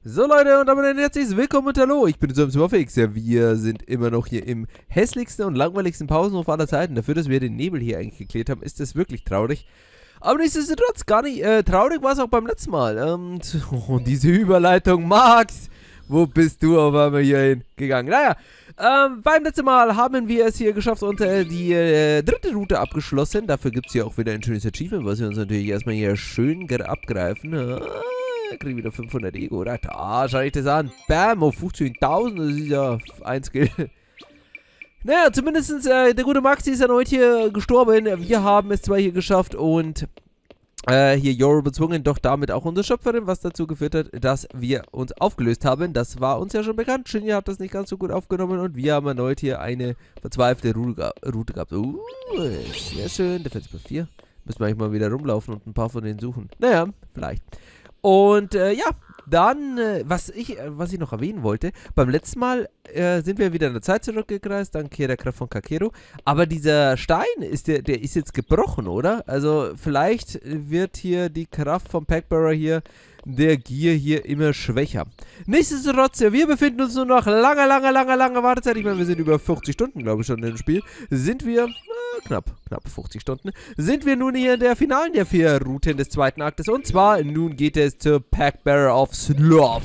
So Leute, und damit ein herzliches Willkommen und Hallo, ich bin Unser Protagonist. Ja, wir sind immer noch hier im hässlichsten und langweiligsten Pausenhof aller Zeiten. Dafür, dass wir den Nebel hier eigentlich geklärt haben, ist das wirklich traurig. Aber nichtsdestotrotz gar nicht, traurig war es auch beim letzten Mal. Und diese Überleitung, Max, wo bist du auf einmal hier hingegangen? Naja, beim letzten Mal haben wir es hier geschafft und die dritte Route abgeschlossen. Dafür gibt es hier auch wieder ein schönes Achievement, was wir uns natürlich erstmal hier schön abgreifen. Krieg wieder 500 Ego, oder? Da schau ich das an. Bam, auf 15.000, das ist ja ein Skill. Naja, zumindest der gute Maxi ist erneut hier gestorben. Wir haben es zwar hier geschafft und hier Yoro bezwungen, doch damit auch unsere Schöpferin, was dazu geführt hat, dass wir uns aufgelöst haben. Das war uns ja schon bekannt. Shinya hat das nicht ganz so gut aufgenommen und wir haben erneut hier eine verzweifelte Route gehabt. Sehr schön. Defense 4. Müssen wir eigentlich mal wieder rumlaufen und ein paar von denen suchen. Naja, vielleicht. Und ja, dann, was ich noch erwähnen wollte, beim letzten Mal sind wir wieder in der Zeit zurückgereist, dank hier der Kraft von Kakeru. Aber dieser Stein, der ist jetzt gebrochen, oder? Also vielleicht wird hier die Kraft vom Packbearer hier, der Gier hier immer schwächer. Nichtsdestotrotz, wir befinden uns nur noch lange Wartezeit. Ich meine, wir sind über 40 Stunden, glaube ich, schon im Spiel. Sind wir, knapp 50 Stunden, sind wir nun hier in der finalen der 4 Routen des zweiten Aktes. Und zwar, nun geht es zur Packbearer of Sloth.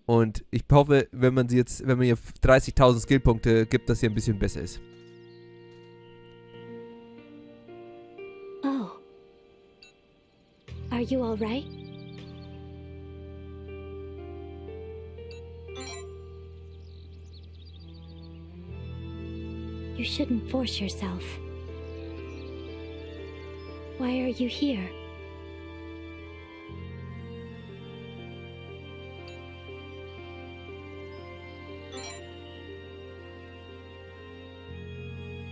Und ich hoffe, wenn man hier 30.000 Skillpunkte gibt, dass hier ein bisschen besser ist. Oh. Are you all right? You shouldn't force yourself. Why are you here?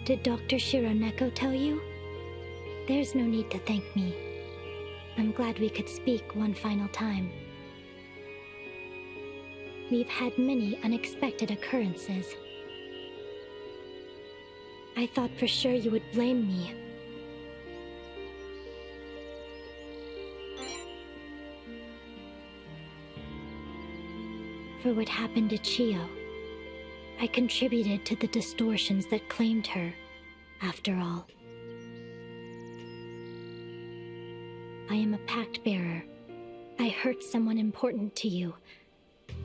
Did Dr. Shironeko tell you? There's no need to thank me. I'm glad we could speak one final time. We've had many unexpected occurrences. I thought for sure you would blame me. For what happened to Chiyo. I contributed to the distortions that claimed her, after all. I am a pact bearer. I hurt someone important to you.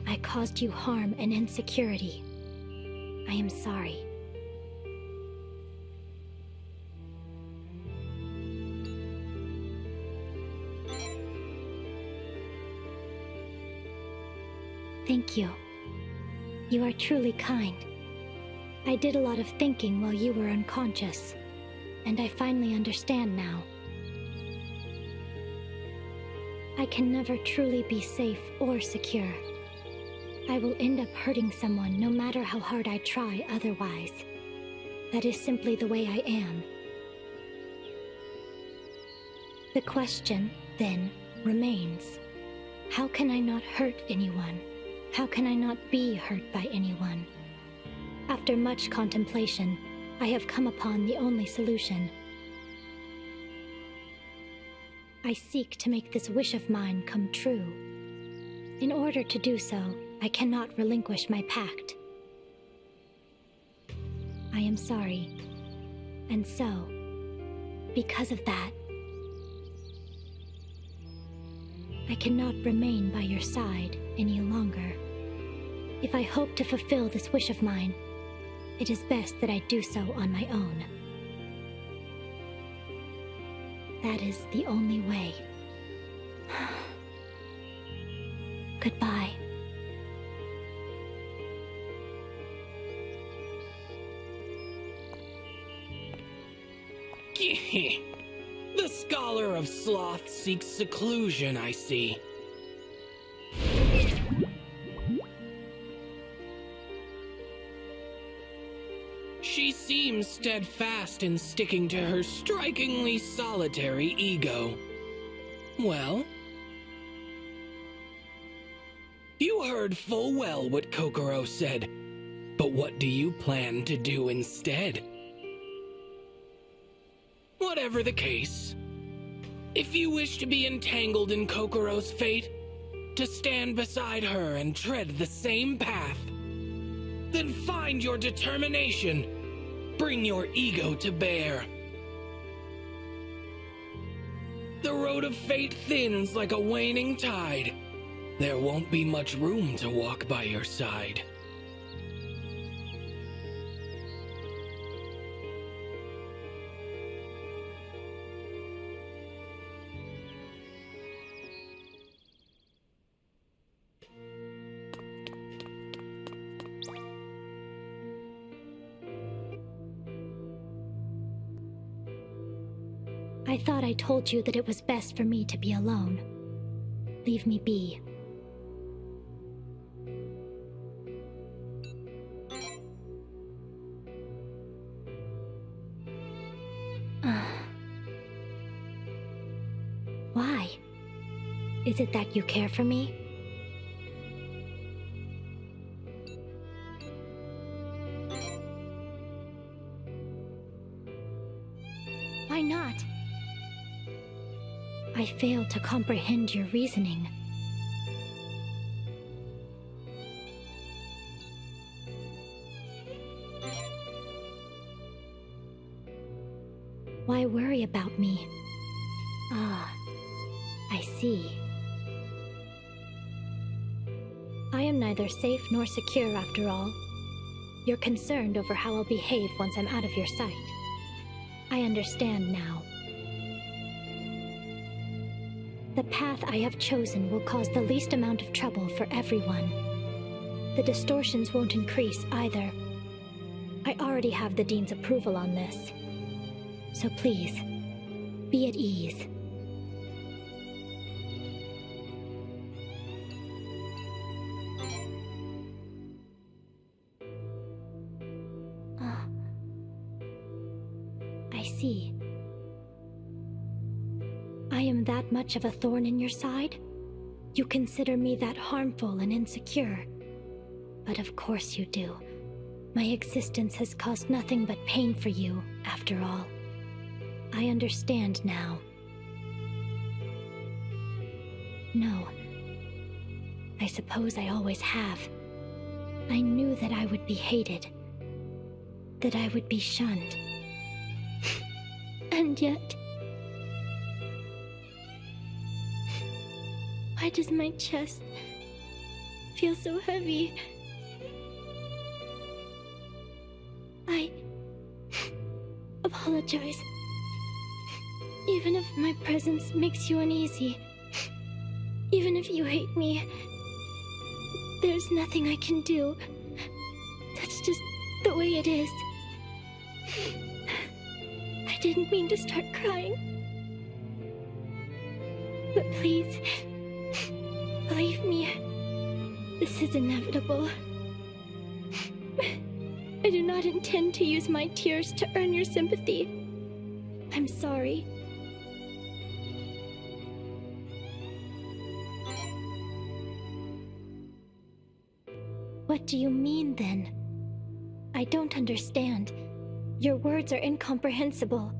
I caused you harm and insecurity. I am sorry. Thank you. You are truly kind. I did a lot of thinking while you were unconscious, and I finally understand now. I can never truly be safe or secure. I will end up hurting someone no matter how hard I try otherwise. That is simply the way I am. The question, then, remains. How can I not hurt anyone? How can I not be hurt by anyone? After much contemplation, I have come upon the only solution. I seek to make this wish of mine come true. In order to do so, I cannot relinquish my pact. I am sorry. And so, because of that, I cannot remain by your side any longer. If I hope to fulfill this wish of mine, it is best that I do so on my own. That is the only way. Goodbye. The scholar of sloth seeks seclusion, I see. She seems steadfast in sticking to her strikingly solitary ego. Well, you heard full well what Kokoro said, but what do you plan to do instead? Whatever the case, if you wish to be entangled in Kokoro's fate, To stand beside her and tread the same path? Then find your determination. Bring your ego to bear. The road of fate thins like a waning tide. There won't be much room to walk by your side. I thought I told you that it was best for me to be alone. Leave me be. Why? Is it that you care for me? Why not? I fail to comprehend your reasoning. Why worry about me? Ah, I see. I am neither safe nor secure after all. You're concerned over how I'll behave once I'm out of your sight. I understand now. The path I have chosen will cause the least amount of trouble for everyone. The distortions won't increase either. I already have the Dean's approval on this. So please, be at ease. I see. I am that much of a thorn in your side? You consider me that harmful and insecure? But of course you do. My existence has caused nothing but pain for you, after all. I understand now. No. I suppose I always have. I knew that I would be hated. That I would be shunned. And yet... Why does my chest feel so heavy? I apologize. Even if my presence makes you uneasy, even if you hate me, there's nothing I can do. That's just the way it is. I didn't mean to start crying. But please, believe me, this is inevitable. I do not intend to use my tears to earn your sympathy. I'm sorry. What do you mean, then? I don't understand. Your words are incomprehensible.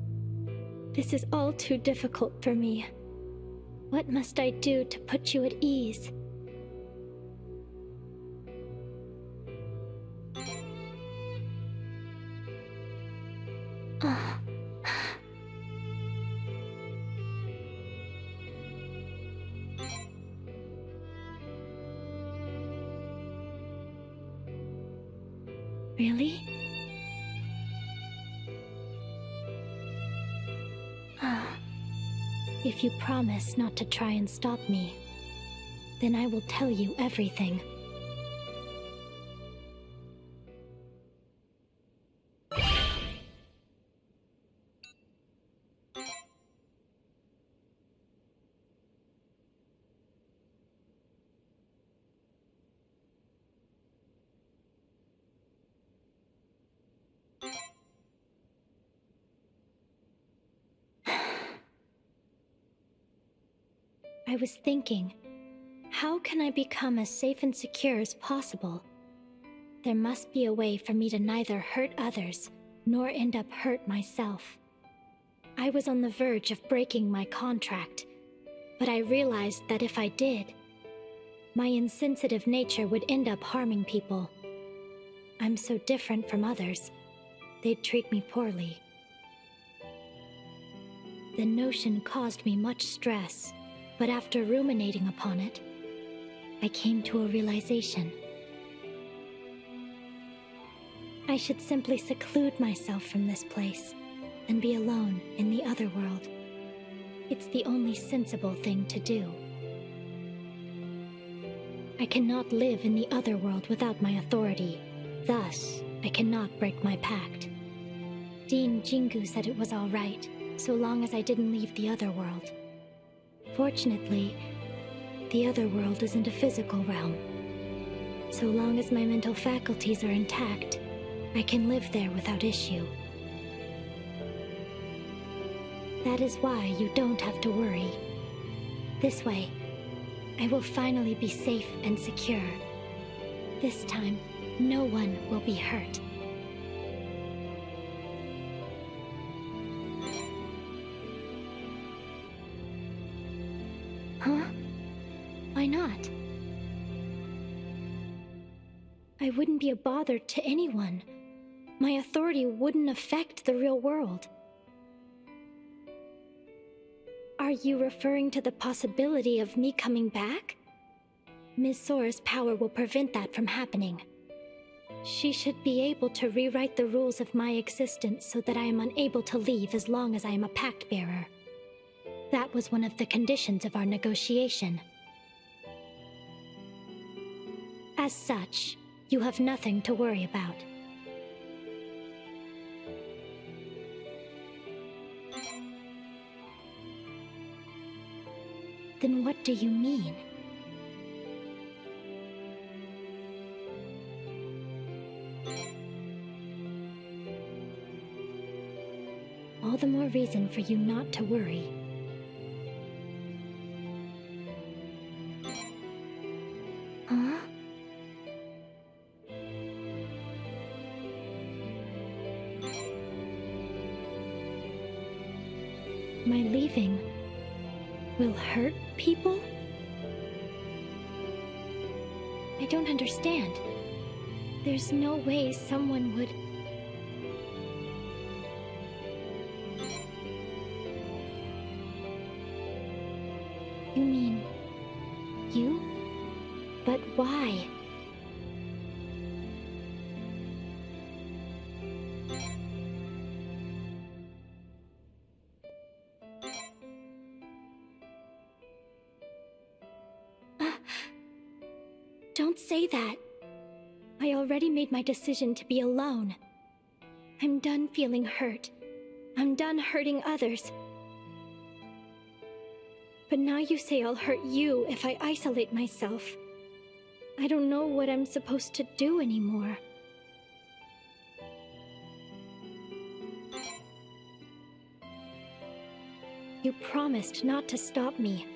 This is all too difficult for me. What must I do to put you at ease? Really? If you promise not to try and stop me, then I will tell you everything. I was thinking, how can I become as safe and secure as possible? There must be a way for me to neither hurt others, nor end up hurt myself. I was on the verge of breaking my contract, but I realized that if I did, My insensitive nature would end up harming people. I'm so different from others. They'd treat me poorly. The notion caused me much stress, but after ruminating upon it, I came to a realization. I should simply seclude myself from this place and be alone in the other world. It's the only sensible thing to do. I cannot live in the other world without my authority. Thus, I cannot break my pact. Dean Jingu said it was all right, so long as I didn't leave the other world. Fortunately, the other world isn't a physical realm. So long as my mental faculties are intact, I can live there without issue. That is why you don't have to worry. This way, I will finally be safe and secure. This time, no one will be hurt. Huh? Why not? I wouldn't be a bother to anyone. My authority wouldn't affect the real world. Are you referring to the possibility of me coming back? Ms. Sora's power will prevent that from happening. She should be able to rewrite the rules of my existence so that I am unable to leave as long as I am a pact bearer. That was one of the conditions of our negotiation. As such, you have nothing to worry about. Then what do you mean? All the more reason for you not to worry. Huh? My leaving will hurt people? I don't understand. There's no way someone would... You mean... you? But why? Don't say that. I already made my decision to be alone. I'm done feeling hurt. I'm done hurting others. But now you say I'll hurt you if I isolate myself. I don't know what I'm supposed to do anymore. You promised not to stop me.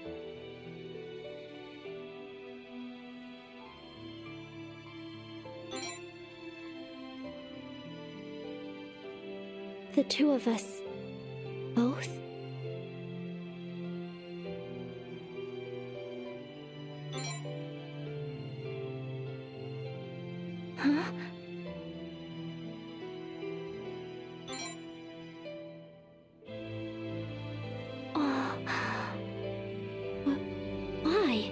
The two of us, both? Huh? Why?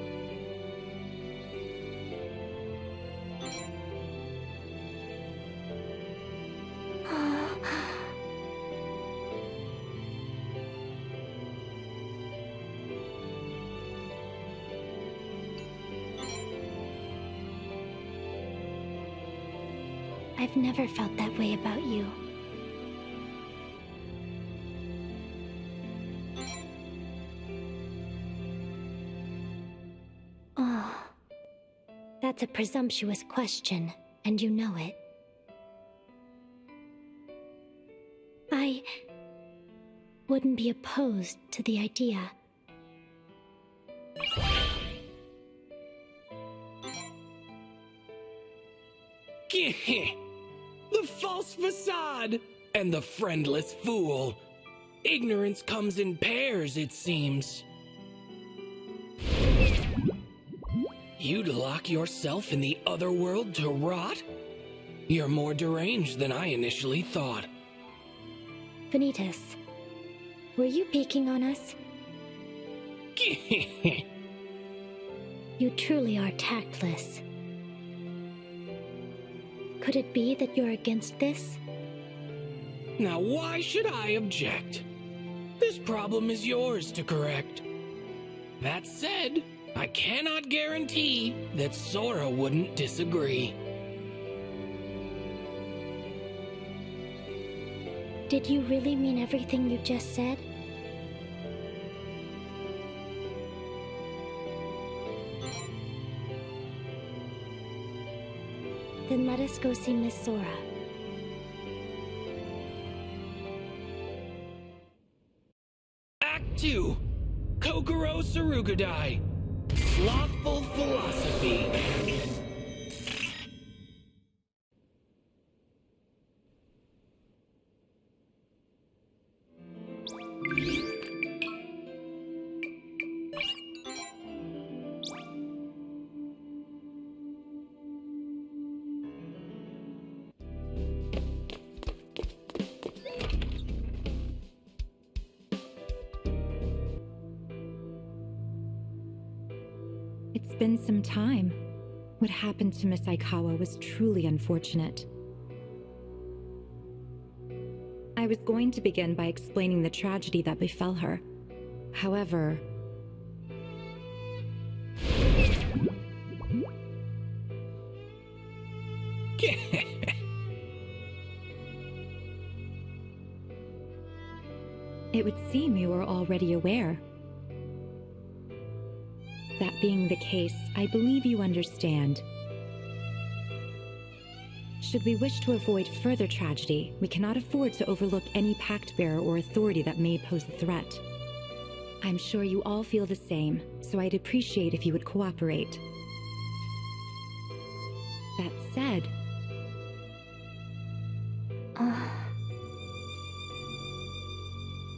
I've never felt that way about you. Oh, that's a presumptuous question, and you know it. I wouldn't be opposed to the idea. The false facade and the friendless fool. Ignorance comes in pairs, it seems. You'd lock yourself in the other world to rot? You're more deranged than I initially thought. Vanitas, were you peeking on us? You truly are tactless. Could it be that you're against this? Now why should I object? This problem is yours to correct. That said, I cannot guarantee that Sora wouldn't disagree. Did you really mean everything you just said? Then let us go see Miss Sora. Act 2. Kokoro Surugudai. Slothful Philosophy. It's been some time. What happened to Miss Aikawa was truly unfortunate. I was going to begin by explaining the tragedy that befell her. However... It would seem you were already aware. That being the case, I believe you understand. Should we wish to avoid further tragedy, we cannot afford to overlook any pact bearer or authority that may pose a threat. I'm sure you all feel the same, so I'd appreciate if you would cooperate. That said...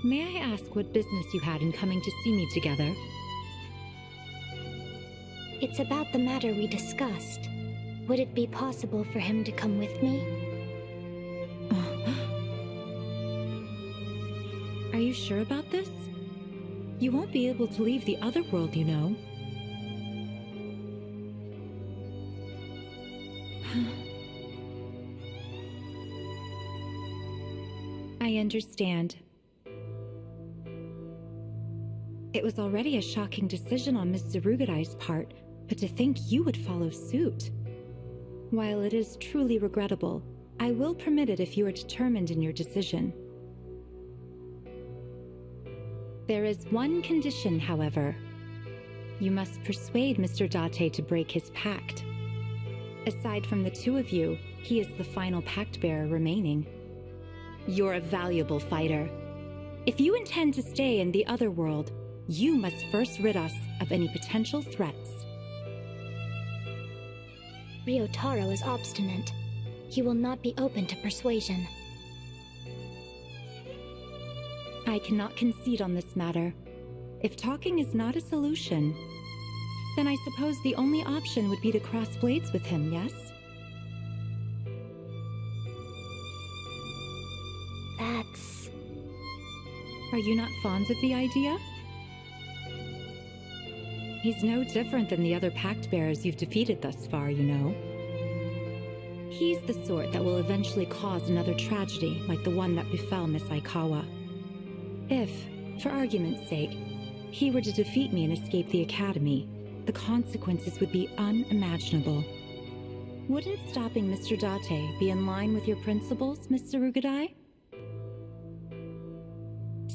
May I ask what business you had in coming to see me together? It's about the matter we discussed. Would it be possible for him to come with me? Are you sure about this? You won't be able to leave the other world, you know. I understand. It was already a shocking decision on Miss Surugudai's part, but to think you would follow suit. While it is truly regrettable, I will permit it if you are determined in your decision. There is one condition, however. You must persuade Mr. Date to break his pact. Aside from the two of you, he is the final pact bearer remaining. You're a valuable fighter. If you intend to stay in the other world, you must first rid us of any potential threats. Ryotaro is obstinate. He will not be open to persuasion. I cannot concede on this matter. If talking is not a solution, then I suppose the only option would be to cross blades with him, yes? That's... Are you not fond of the idea? He's no different than the other pact bearers you've defeated thus far, you know. He's the sort that will eventually cause another tragedy like the one that befell Miss Aikawa. If, for argument's sake, he were to defeat me and escape the academy, the consequences would be unimaginable. Wouldn't stopping Mr. Date be in line with your principles, Miss Surugudai?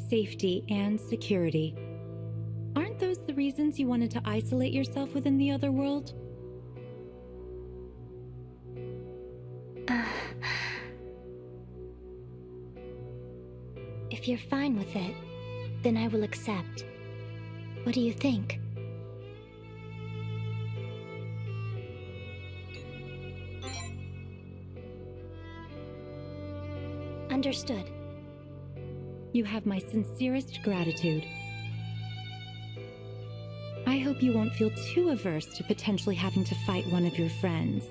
Safety and security. Aren't those the reasons you wanted to isolate yourself within the other world? If you're fine with it, then I will accept. What do you think? Understood. You have my sincerest gratitude. I hope hope you won't feel too averse to potentially having to fight one of your friends.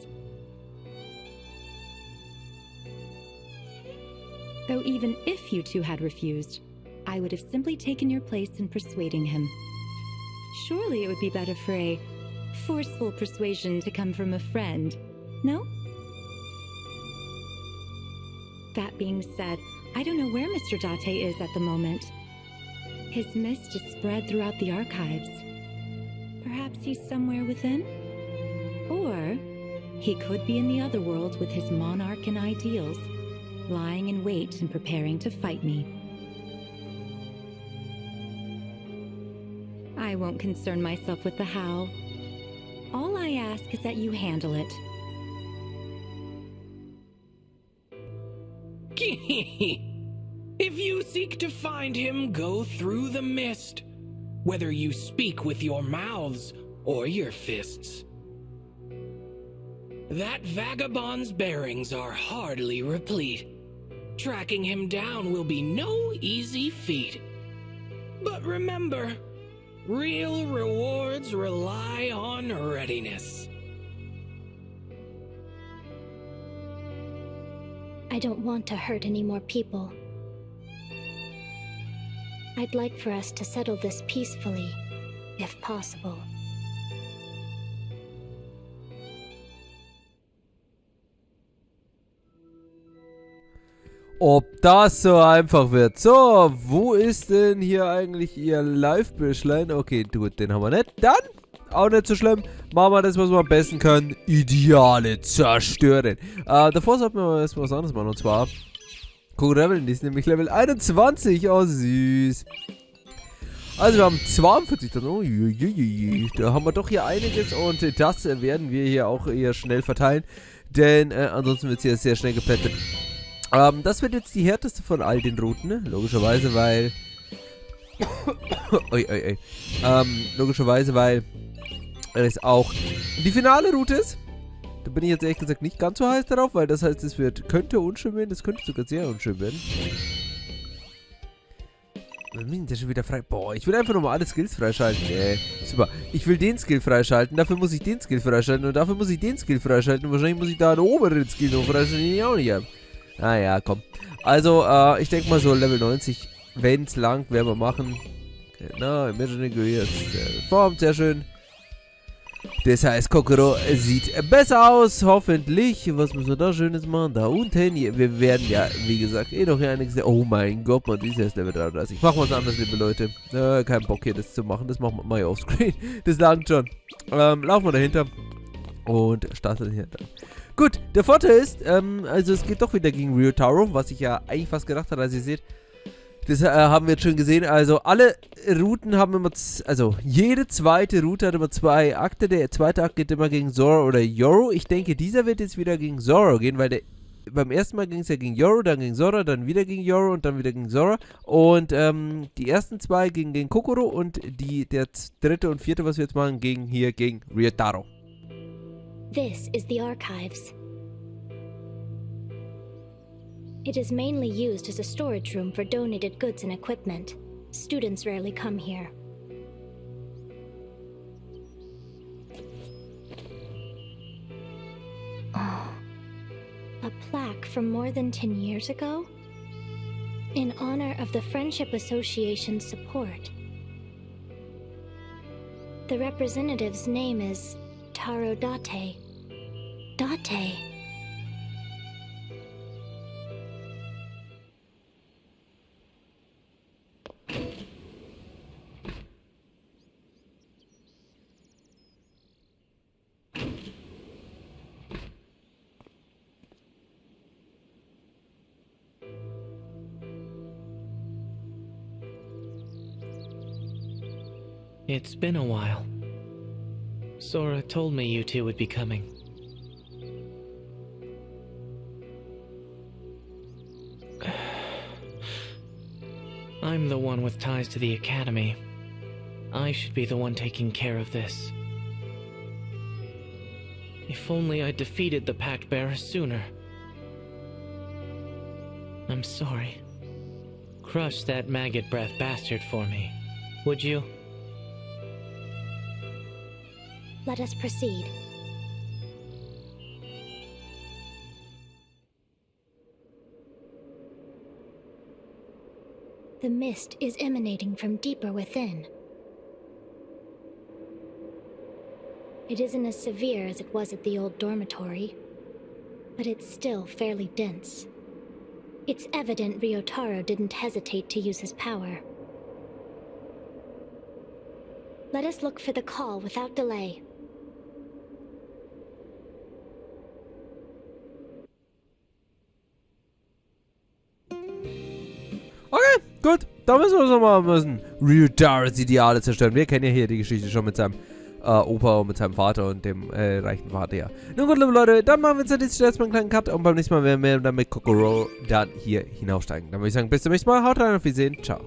Though even if you two had refused, I would have simply taken your place in persuading him. Surely it would be better for a forceful persuasion to come from a friend, no? That being said, I don't know where Mr. Date is at the moment. His mist is spread throughout the archives. Perhaps he's somewhere within? Or he could be in the other world with his monarch and ideals, lying in wait and preparing to fight me. I won't concern myself with the how. All I ask is that you handle it. If you seek to find him, go through the mist, whether you speak with your mouths or your fists. That vagabond's bearings are hardly replete. Tracking him down will be no easy feat. But remember, real rewards rely on readiness. I don't want to hurt any more people. I'd like for us to settle this peacefully, if possible. Ob das so einfach wird. So, wo ist denn hier eigentlich ihr Live-Büschlein? Okay, gut, den haben wir nicht. Dann, auch nicht so schlimm. Machen wir das, was wir am besten können. Ideale zerstören. Davor sollten wir erstmal was anderes machen. Und zwar, Rebeln, die ist nämlich Level 21. Oh, süß. Also, wir haben 42. Oh, da haben wir doch hier einiges. Und das werden wir hier auch eher schnell verteilen. Denn ansonsten wird es hier sehr schnell geplättet. Das wird jetzt die härteste von all den Routen, ne? Logischerweise, weil... logischerweise, weil es auch die finale Route ist. Da bin ich jetzt ehrlich gesagt nicht ganz so heiß darauf, weil das heißt, es könnte unschön werden, das könnte sogar sehr unschön werden. Was ist denn der schon wieder frei? Boah, ich will einfach nochmal alle Skills freischalten. Super. Ich will den Skill freischalten, dafür muss ich den Skill freischalten und dafür muss ich den Skill freischalten und wahrscheinlich muss ich da einen oberen Skill noch freischalten, den ich auch nicht habe. Ah ja, komm. Also, ich denke mal so Level 90, wenn's lang, werden wir machen. Genau, Imaginary formt, sehr schön. Das heißt, Kokoro sieht besser aus, hoffentlich. Was müssen wir da Schönes machen? Da unten, wir werden ja, wie gesagt, noch hier einiges... Oh mein Gott, man, die ist erst Level 33. Machen wir was anderes, liebe Leute. Kein Bock hier, das zu machen. Das machen wir mal hier offscreen. Das langt schon. Laufen wir dahinter. Und starten hier dann. Gut, der Vorteil ist, also es geht doch wieder gegen Ryotaro, was ich ja eigentlich fast gedacht hatte, als ihr seht. Das haben wir jetzt schon gesehen. Also alle Routen haben immer, also jede zweite Route hat immer 2 Akte. Der zweite Akt geht immer gegen Zoro oder Yoro. Ich denke, dieser wird jetzt wieder gegen Zoro gehen, weil beim ersten Mal ging es ja gegen Yoro, dann gegen Zoro, dann wieder gegen Yoro und dann wieder gegen Zoro. Und die ersten 2 gegen Kokoro und der dritte und vierte, was wir jetzt machen, gegen Ryotaro. This is the archives. It is mainly used as a storage room for donated goods and equipment. Students rarely come here. Oh, a plaque from more than 10 years ago? In honor of the Friendship Association's support. The representative's name is Taro Date. Date. It's been a while. Sora told me you two would be coming. I'm the one with ties to the academy. I should be the one taking care of this. If only I'd defeated the Pact Bearer sooner. I'm sorry. Crush that maggot breath bastard for me, would you? Let us proceed. The mist is emanating from deeper within. It isn't as severe as it was at the old dormitory, but it's still fairly dense. It's evident Ryotaro didn't hesitate to use his power. Let us look for the call without delay. Okay, gut. Da müssen wir uns nochmal Ryotaros Ideale zerstören. Wir kennen ja hier die Geschichte schon mit seinem Opa und mit seinem Vater und dem reichen Vater, ja. Nun gut, liebe Leute, dann machen wir jetzt an dieser Stelle erstmal einen kleinen Cut und beim nächsten Mal werden wir dann mit Kokoro dann hier hinaufsteigen. Dann würde ich sagen, bis zum nächsten Mal. Haut rein, auf Wiedersehen. Ciao.